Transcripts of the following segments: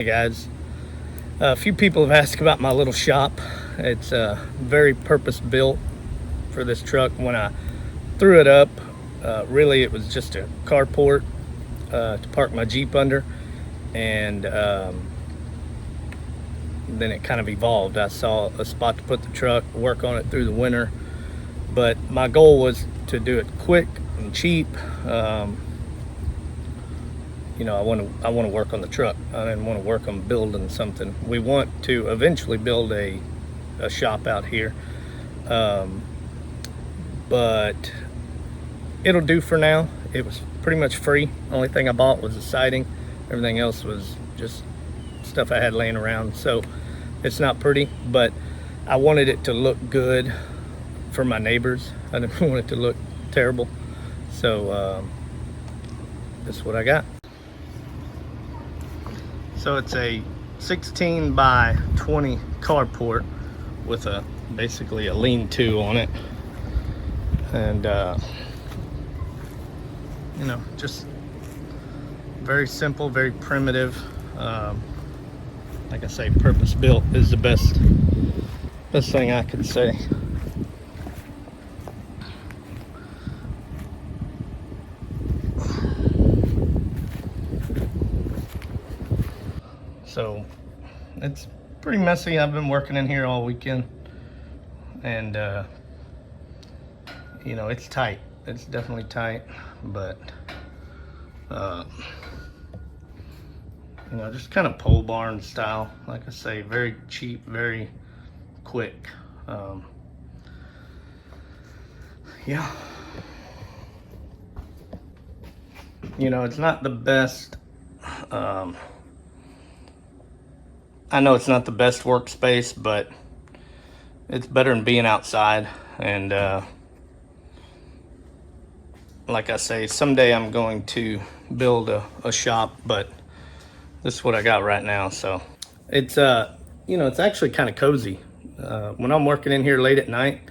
Hey guys, a few people have asked about my little shop. It's very purpose built for this truck. When I threw it up, really it was just a carport to park my Jeep under, and then it kind of evolved. I saw a spot to put the truck, work on it through the winter, but my goal was to do it quick and cheap. I want to work on the truck. I didn't want to work on building something. We want to eventually build a shop out here, but it'll do for now. It was pretty much free. Only thing I bought was the siding. Everything else was just stuff I had laying around. So it's not pretty, but I wanted it to look good for my neighbors. I didn't want it to look terrible. So that's what I got. So it's a 16 by 20 carport with basically a lean-to on it, and just very simple, very primitive. Like I say, purpose built is the best thing I could say. So it's pretty messy. I've been working in here all weekend, and it's tight. It's definitely tight, but just kind of pole barn style. Like I say, very cheap, very quick. Yeah, it's not the best. I know it's not the best workspace, but it's better than being outside. And like I say, someday I'm going to build a shop, but this is what I got right now. So it's it's actually kind of cozy. When I'm working in here late at night,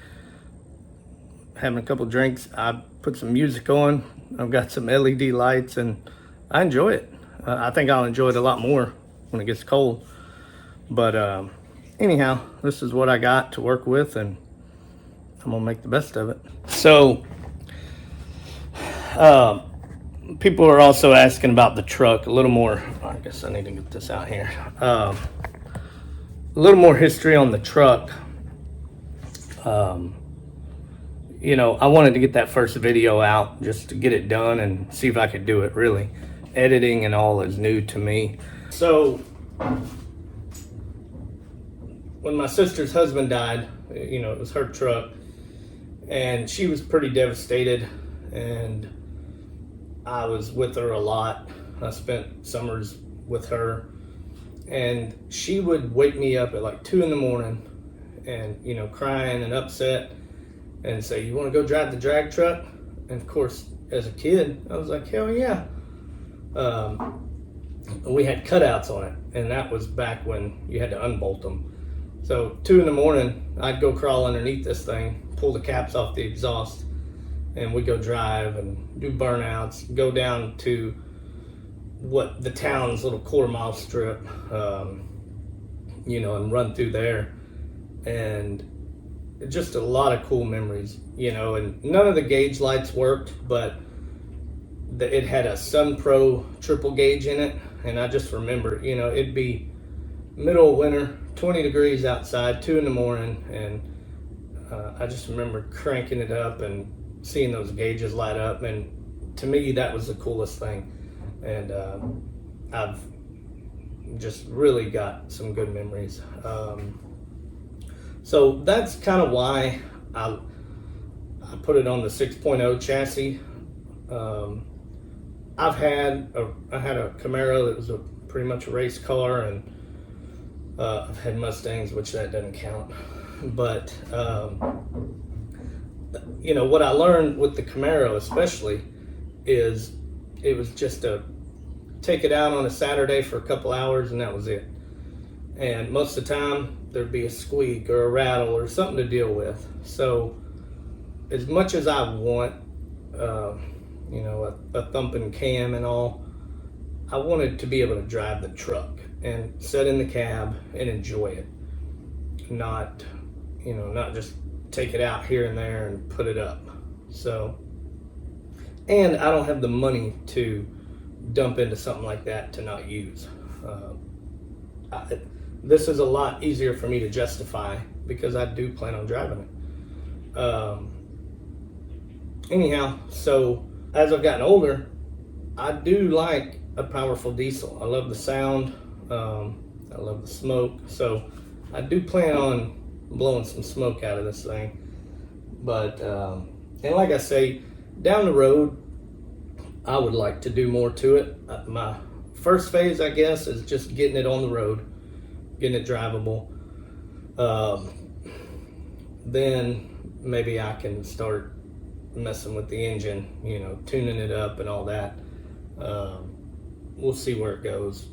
having a couple drinks, I put some music on. I've got some LED lights, and I enjoy it. I think I'll enjoy it a lot more when it gets cold. But anyhow, this is what I got to work with, and I'm gonna make the best of it. So people are also asking about the truck a little more. I guess I need to get this out here. A little more history on the truck. I wanted to get that first video out just to get it done and see if I could do it. Really, editing and all is new to me. So when my sister's husband died, it was her truck, and she was pretty devastated, and I was with her a lot. I spent summers with her, and she would wake me up at like 2 a.m. and, crying and upset and say, "You want to go drive the drag truck?" And of course, as a kid, I was like, hell yeah. We had cutouts on it, and that was back when you had to unbolt them. So 2 a.m, I'd go crawl underneath this thing, pull the caps off the exhaust, and we'd go drive and do burnouts, go down to what the town's little quarter-mile strip, and run through there. And just a lot of cool memories, and none of the gauge lights worked, but it had a Sun Pro triple gauge in it. And I just remember, it'd be middle of winter, 20 degrees outside, 2 a.m, and I just remember cranking it up and seeing those gauges light up, and to me that was the coolest thing. And I've just really got some good memories. So that's kind of why I put it on the 6.0 chassis. I had a Camaro that was pretty much a race car, and I've had Mustangs, which that doesn't count. But what I learned with the Camaro especially is it was just to take it out on a Saturday for a couple hours, and that was it. And most of the time there'd be a squeak or a rattle or something to deal with. So as much as I want a thumping cam and all, I wanted to be able to drive the truck. and sit in the cab and enjoy it. Not just take it out here and there and put it up. So, and I don't have the money to dump into something like that to not use. This is a lot easier for me to justify because I do plan on driving it. Anyhow, so as I've gotten older, I do like a powerful diesel. I love the sound. I love the smoke. So I do plan on blowing some smoke out of this thing. But, and like I say, down the road, I would like to do more to it. My first phase, I guess, is just getting it on the road, getting it drivable. Then maybe I can start messing with the engine, tuning it up and all that. We'll see where it goes,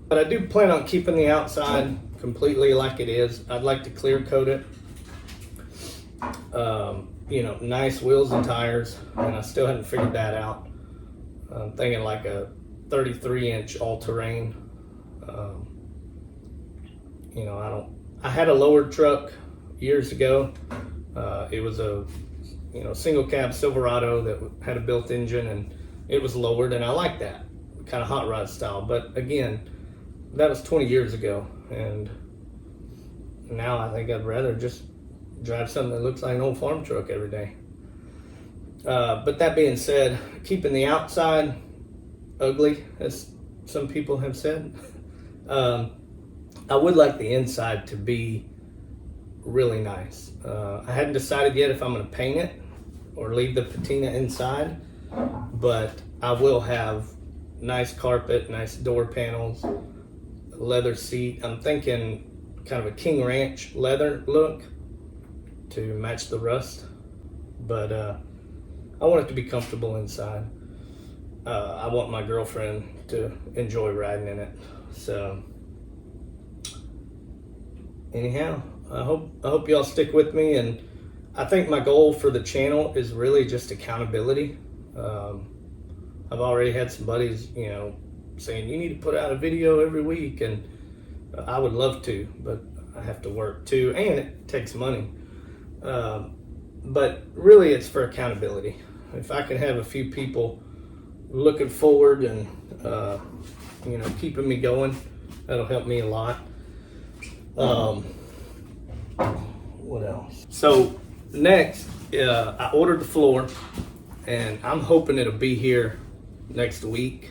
But I do plan on keeping the outside completely like it is. I'd like to clear coat it. Nice wheels and tires, and I still haven't figured that out. I'm thinking like a 33-inch all-terrain. I had a lowered truck years ago. It was a single cab Silverado that had a built engine, and it was lowered, and I like that kind of hot rod style. But again, that was 20 years ago, and now I think I'd rather just drive something that looks like an old farm truck every day. But that being said, keeping the outside ugly, as some people have said, I would like the inside to be really nice. I hadn't decided yet if I'm going to paint it or leave the patina inside, but I will have nice carpet, nice door panels, leather seat. I'm thinking kind of a King Ranch leather look to match the rust, but I want it to be comfortable inside. I want my girlfriend to enjoy riding in it. So anyhow, I hope y'all stick with me, and I think my goal for the channel is really just accountability. I've already had some buddies, saying you need to put out a video every week, and I would love to, but I have to work too, and it takes money. But really, it's for accountability. If I can have a few people looking forward and keeping me going, that'll help me a lot. What else? So next, I ordered the floor, and I'm hoping it'll be here next week.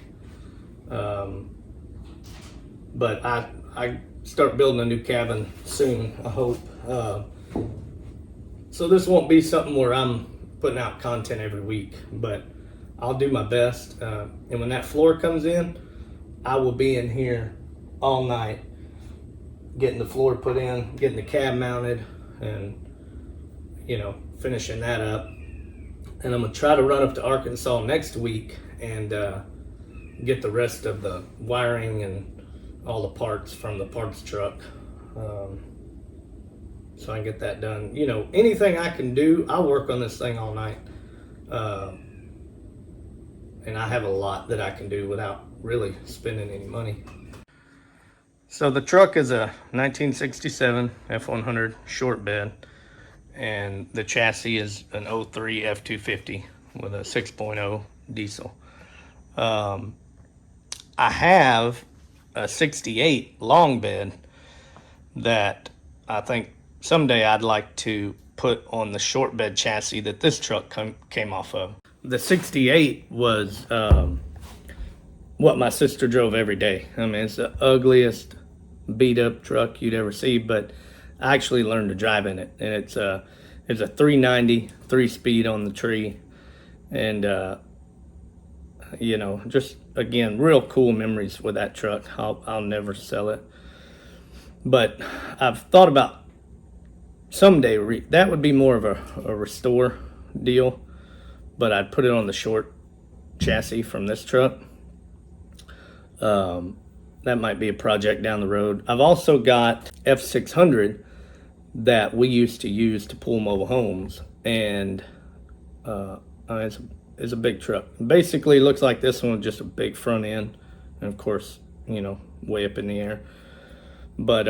But I start building a new cabin soon, I hope. So this won't be something where I'm putting out content every week, but I'll do my best. And when that floor comes in, I will be in here all night, getting the floor put in, getting the cab mounted, and finishing that up. And I'm gonna try to run up to Arkansas next week and get the rest of the wiring and all the parts from the parts truck, so I can get that done. Anything I can do, I'll work on this thing all night. And I have a lot that I can do without really spending any money. So the truck is a 1967 F100 short bed, and the chassis is an 03 F250 with a 6.0 diesel. I have a 68 long bed that I think someday I'd like to put on the short bed chassis that this truck came off of. The 68 was what my sister drove every day. I mean, it's the ugliest beat up truck you'd ever see, but I actually learned to drive in it, and it's a 390 3-speed on the tree, and just again, real cool memories with that truck. I'll never sell it, but I've thought about someday that would be more of a restore deal, but I'd put it on the short chassis from this truck. That might be a project down the road. I've also got F600 that we used to use to pull mobile homes, and it's a big truck. Basically looks like this one with just a big front end, and of course, way up in the air. But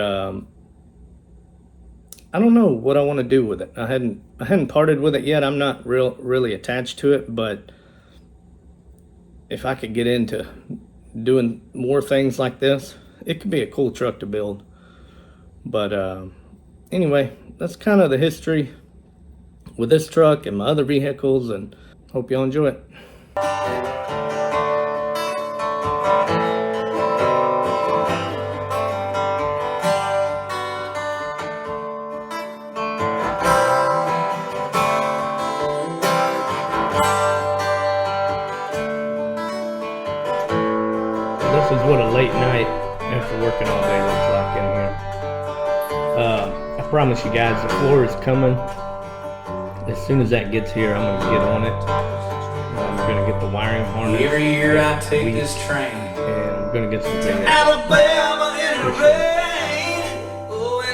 I don't know what I want to do with it. I hadn't parted with it yet. I'm not really attached to it, but if I could get into doing more things like this, it could be a cool truck to build. But anyway, that's kind of the history with this truck and my other vehicles, and hope y'all enjoy it. This is what a late night after working all day looks like in here. I promise you guys, the floor is coming. As soon as that gets here, I'm gonna get on it. I'm gonna get the wiring harness. Every year I take this train, and I'm gonna get some things. Alabama in a red.